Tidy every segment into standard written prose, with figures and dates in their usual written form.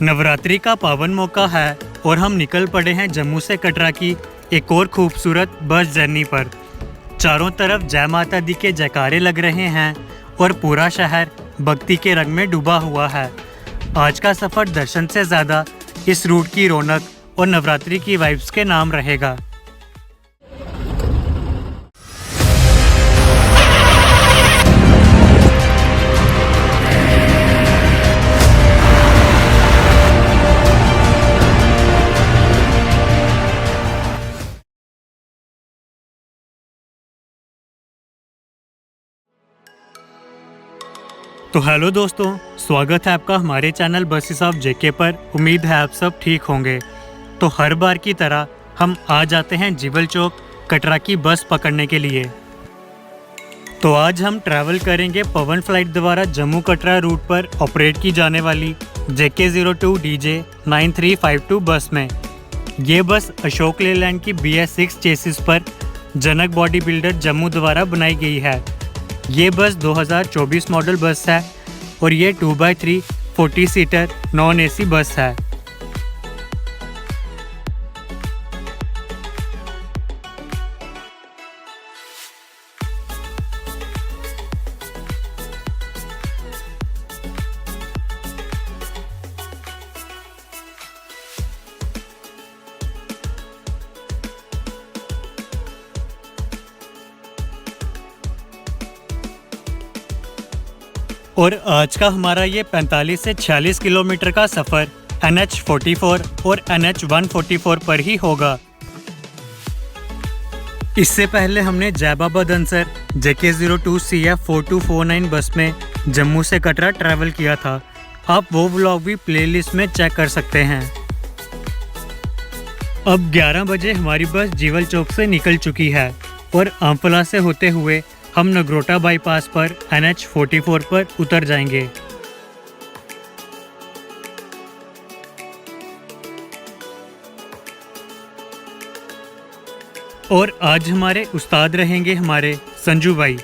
नवरात्रि का पावन मौका है और हम निकल पड़े हैं जम्मू से कटरा की एक और खूबसूरत बस जर्नी पर। चारों तरफ जय माता दी के जयकारे लग रहे हैं और पूरा शहर भक्ति के रंग में डूबा हुआ है। आज का सफ़र दर्शन से ज़्यादा इस रूट की रौनक और नवरात्रि की वाइब्स के नाम रहेगा। तो हेलो दोस्तों, स्वागत है आपका हमारे चैनल बसेस ऑफ जेके पर। उम्मीद है आप सब ठीक होंगे। तो हर बार की तरह हम आ जाते हैं जीवल चौक कटरा की बस पकड़ने के लिए। तो आज हम ट्रैवल करेंगे पवन फ्लाइट द्वारा जम्मू कटरा रूट पर ऑपरेट की जाने वाली JK02 DJ 9352 बस में। ये बस अशोक लेलैंड की BS6 चेसिस पर जनक बॉडी बिल्डर जम्मू द्वारा बनाई गई है। ये बस 2024 मॉडल बस है और ये 2x3 40 सीटर नॉन AC बस है। और आज का हमारा ये 45 से 46 किलोमीटर का सफ़र NH44 और NH144 पर ही होगा। इससे पहले हमने जय बाबा धनसर JK02 CF 4249 बस में जम्मू से कटरा ट्रैवल किया था। आप वो व्लॉग भी प्लेलिस्ट में चेक कर सकते हैं। अब 11 बजे हमारी बस जीवल चौक से निकल चुकी है और आंवला से होते हुए हम नगरोटा बाईपास पर NH44 पर उतर जाएंगे। और आज हमारे उस्ताद रहेंगे हमारे संजू भाई।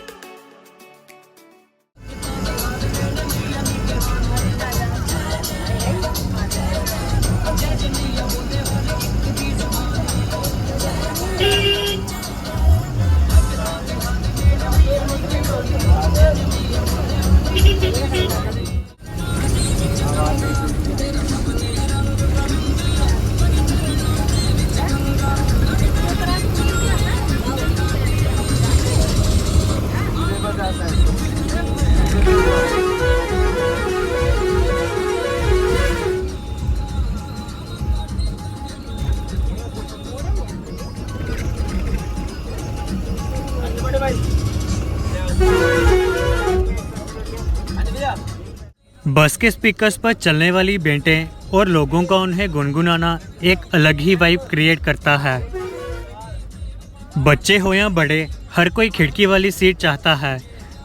बस के स्पीकर्स पर चलने वाली बेंटें और लोगों का उन्हें गुनगुनाना एक अलग ही वाइब क्रिएट करता है। बच्चे हो या बड़े, हर कोई खिड़की वाली सीट चाहता है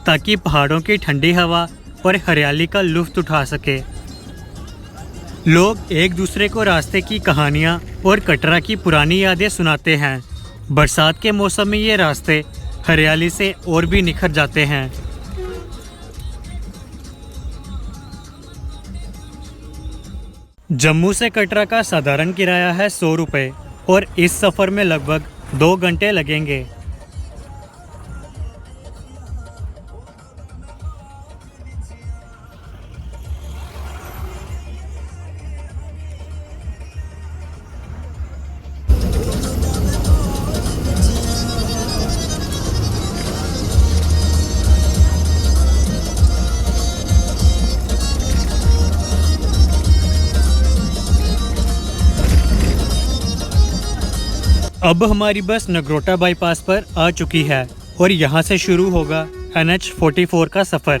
ताकि पहाड़ों की ठंडी हवा और हरियाली का लुत्फ उठा सके। लोग एक दूसरे को रास्ते की कहानियाँ और कटरा की पुरानी यादें सुनाते हैं। बरसात के मौसम में ये रास्ते हरियाली से और भी निखर जाते हैं। जम्मू से कटरा का साधारण किराया है 100 रुपये और इस सफ़र में लगभग 2 घंटे लगेंगे। अब हमारी बस नगरोटा बाईपास पर आ चुकी है और यहाँ से शुरू होगा NH44 का सफ़र।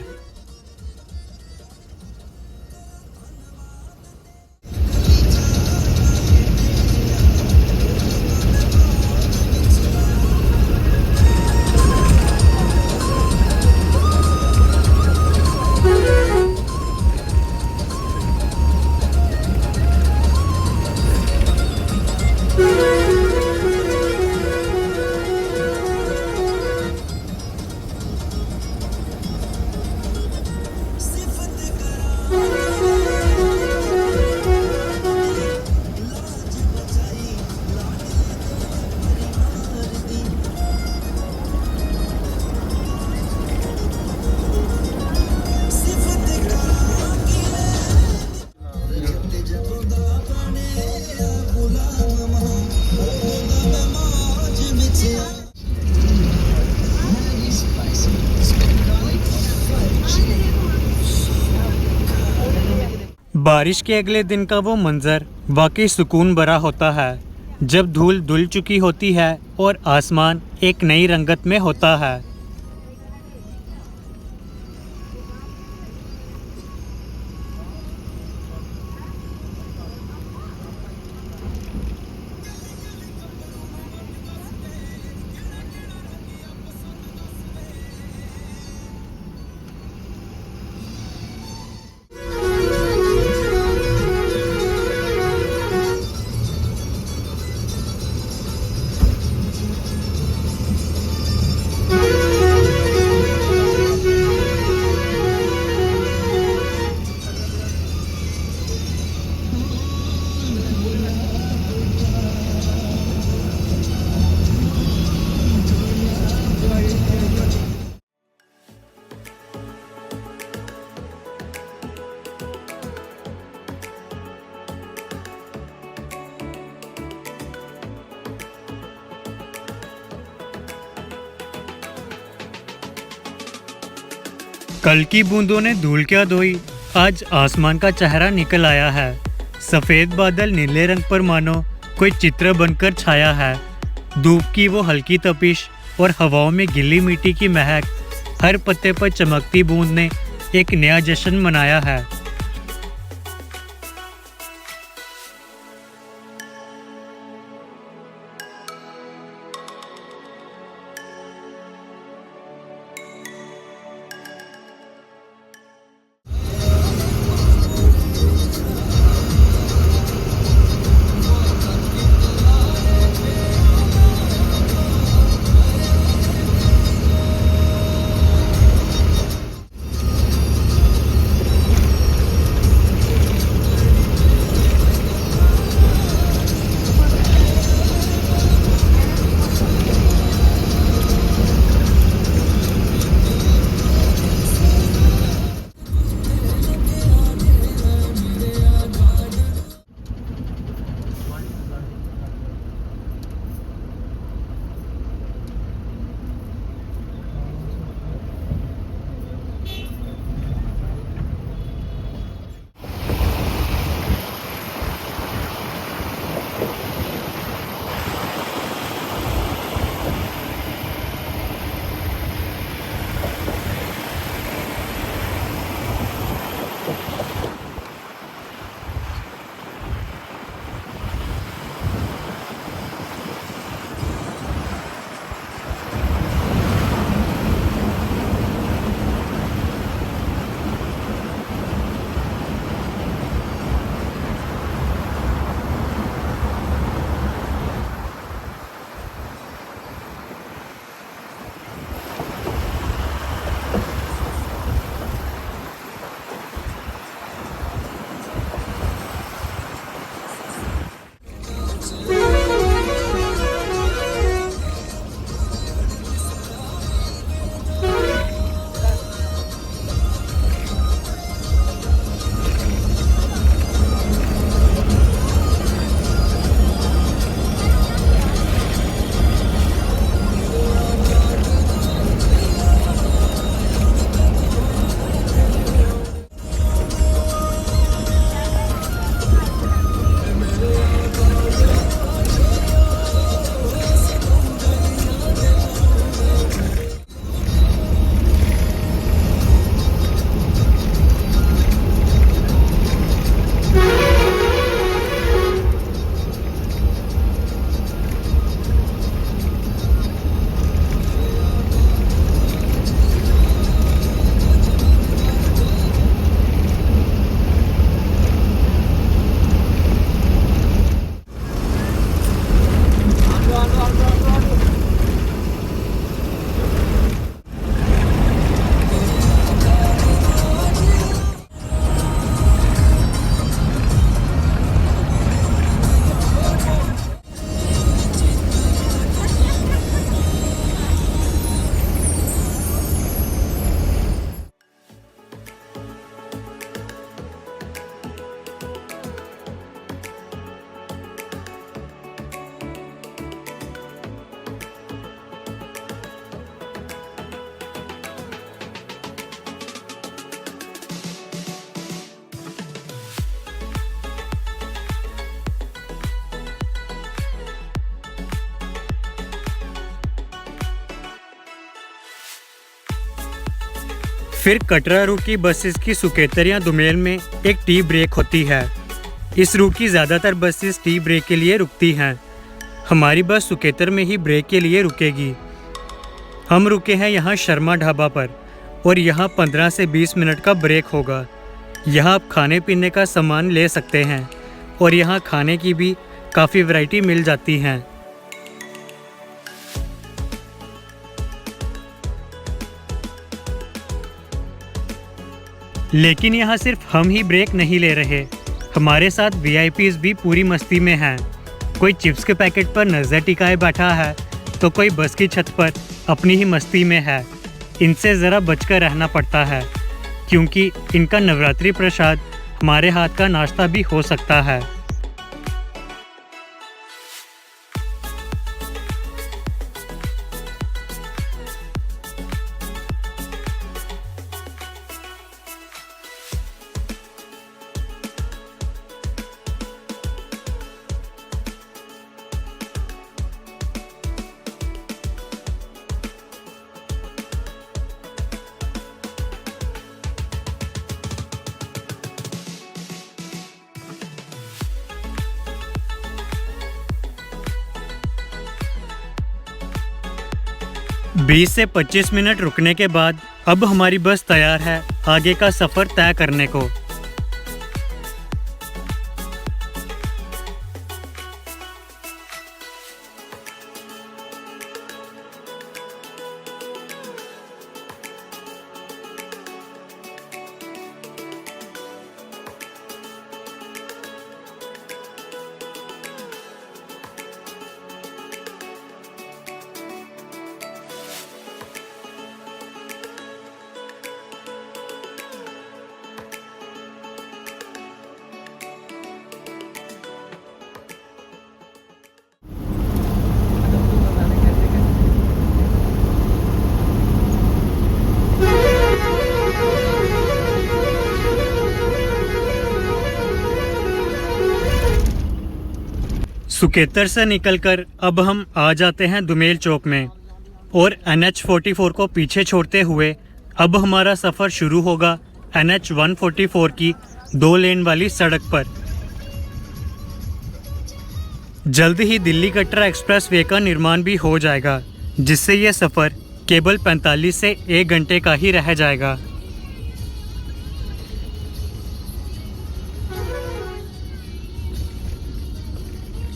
बारिश के अगले दिन का वो मंजर वाकई सुकून भरा होता है, जब धूल धुल चुकी होती है और आसमान एक नई रंगत में होता है। कल की बूंदों ने धूल क्या धोई, आज आसमान का चेहरा निकल आया है। सफेद बादल नीले रंग पर मानो कोई चित्र बनकर छाया है। धूप की वो हल्की तपिश और हवाओं में गीली मिट्टी की महक, हर पत्ते पर चमकती बूंद ने एक नया जश्न मनाया है। फिर कटरा रूट की बसेस की सुकेतर या दुमेल में एक टी ब्रेक होती है। इस रूट की ज़्यादातर बसेस टी ब्रेक के लिए रुकती हैं। हमारी बस सुकेतर में ही ब्रेक के लिए रुकेगी। हम रुके हैं यहाँ शर्मा ढाबा पर और यहाँ 15 से 20 मिनट का ब्रेक होगा। यहाँ आप खाने पीने का सामान ले सकते हैं और यहाँ खाने की भी काफ़ी वैरायटी मिल जाती हैं। लेकिन यहाँ सिर्फ हम ही ब्रेक नहीं ले रहे, हमारे साथ वीआईपीज़ भी पूरी मस्ती में हैं। कोई चिप्स के पैकेट पर नज़र टिकाए बैठा है तो कोई बस की छत पर अपनी ही मस्ती में है। इनसे ज़रा बचकर रहना पड़ता है क्योंकि इनका नवरात्रि प्रसाद हमारे हाथ का नाश्ता भी हो सकता है। बीस से 25 मिनट रुकने के बाद अब हमारी बस तैयार है आगे का सफ़र तय करने को। सुकेतर से निकलकर अब हम आ जाते हैं दुमेल चौक में और NH44 को पीछे छोड़ते हुए अब हमारा सफ़र शुरू होगा NH 144 की 2 लेन वाली सड़क पर। जल्द ही दिल्ली कटरा एक्सप्रेस वे का निर्माण भी हो जाएगा जिससे यह सफ़र केवल 45 से 1 घंटे का ही रह जाएगा।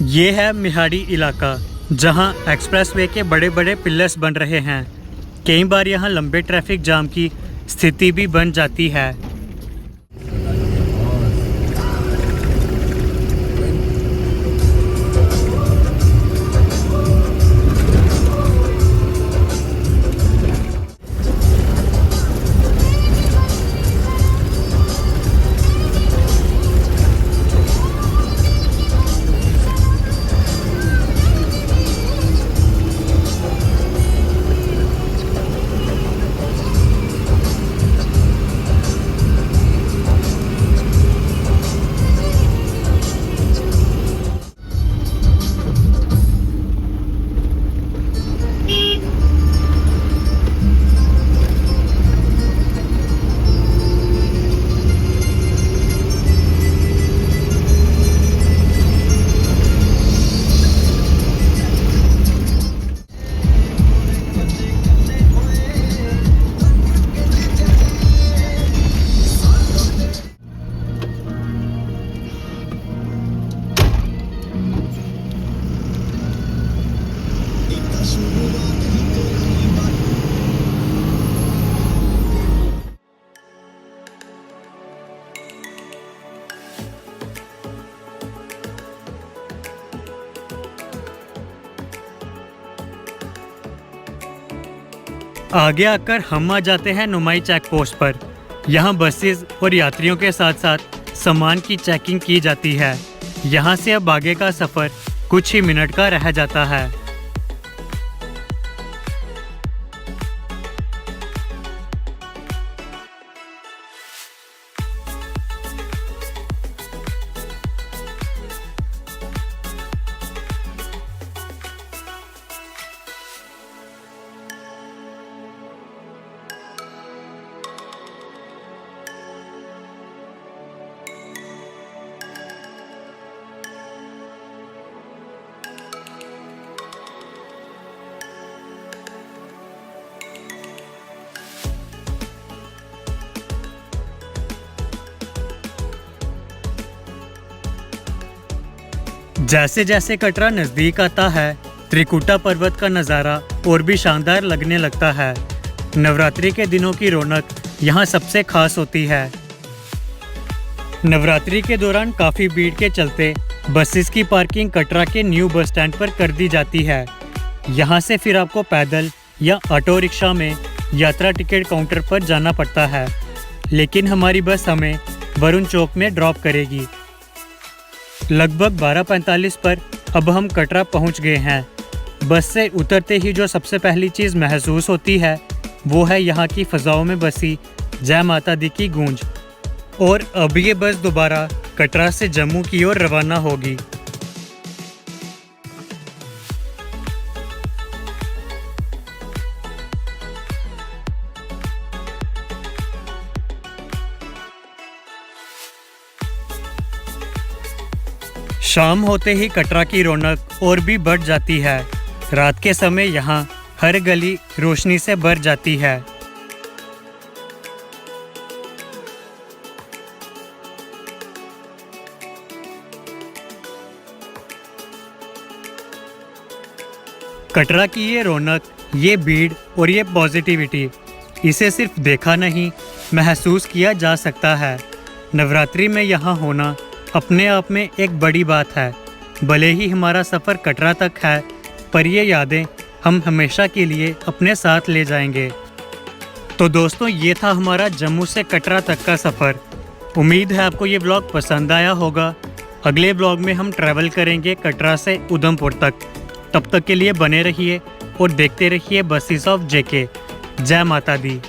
ये है मिहाड़ी इलाका जहां एक्सप्रेसवे के बड़े बड़े पिलर्स बन रहे हैं। कई बार यहां लंबे ट्रैफिक जाम की स्थिति भी बन जाती है। आगे आकर हम आ जाते हैं नुमाई चेक पोस्ट पर। यहाँ बसेस और यात्रियों के साथ साथ सामान की चेकिंग की जाती है। यहाँ से अब आगे का सफ़र कुछ ही मिनट का रह जाता है। जैसे जैसे कटरा नज़दीक आता है, त्रिकुटा पर्वत का नज़ारा और भी शानदार लगने लगता है। नवरात्रि के दिनों की रौनक यहाँ सबसे खास होती है। नवरात्रि के दौरान काफ़ी भीड़ के चलते बसेस की पार्किंग कटरा के न्यू बस स्टैंड पर कर दी जाती है। यहाँ से फिर आपको पैदल या ऑटो रिक्शा में यात्रा टिकट काउंटर पर जाना पड़ता है, लेकिन हमारी बस हमें वरुण चौक में ड्रॉप करेगी। लगभग 12:45 पर अब हम कटरा पहुँच गए हैं। बस से उतरते ही जो सबसे पहली चीज़ महसूस होती है वो है यहाँ की फ़ज़ाओं में बसी जय माता दी की गूंज। और अब ये बस दोबारा कटरा से जम्मू की ओर रवाना होगी। शाम होते ही कटरा की रौनक और भी बढ़ जाती है। रात के समय यहाँ हर गली रोशनी से भर जाती है। कटरा की ये रौनक, ये भीड़ और ये पॉजिटिविटी, इसे सिर्फ देखा नहीं महसूस किया जा सकता है। नवरात्रि में यहाँ होना अपने आप में एक बड़ी बात है। भले ही हमारा सफ़र कटरा तक है, पर ये यादें हम हमेशा के लिए अपने साथ ले जाएंगे। तो दोस्तों, ये था हमारा जम्मू से कटरा तक का सफ़र। उम्मीद है आपको ये ब्लॉग पसंद आया होगा। अगले ब्लॉग में हम ट्रैवल करेंगे कटरा से उधमपुर तक। तब तक के लिए बने रहिए और देखते रहिए बसेस ऑफ जेके। जय माता दी।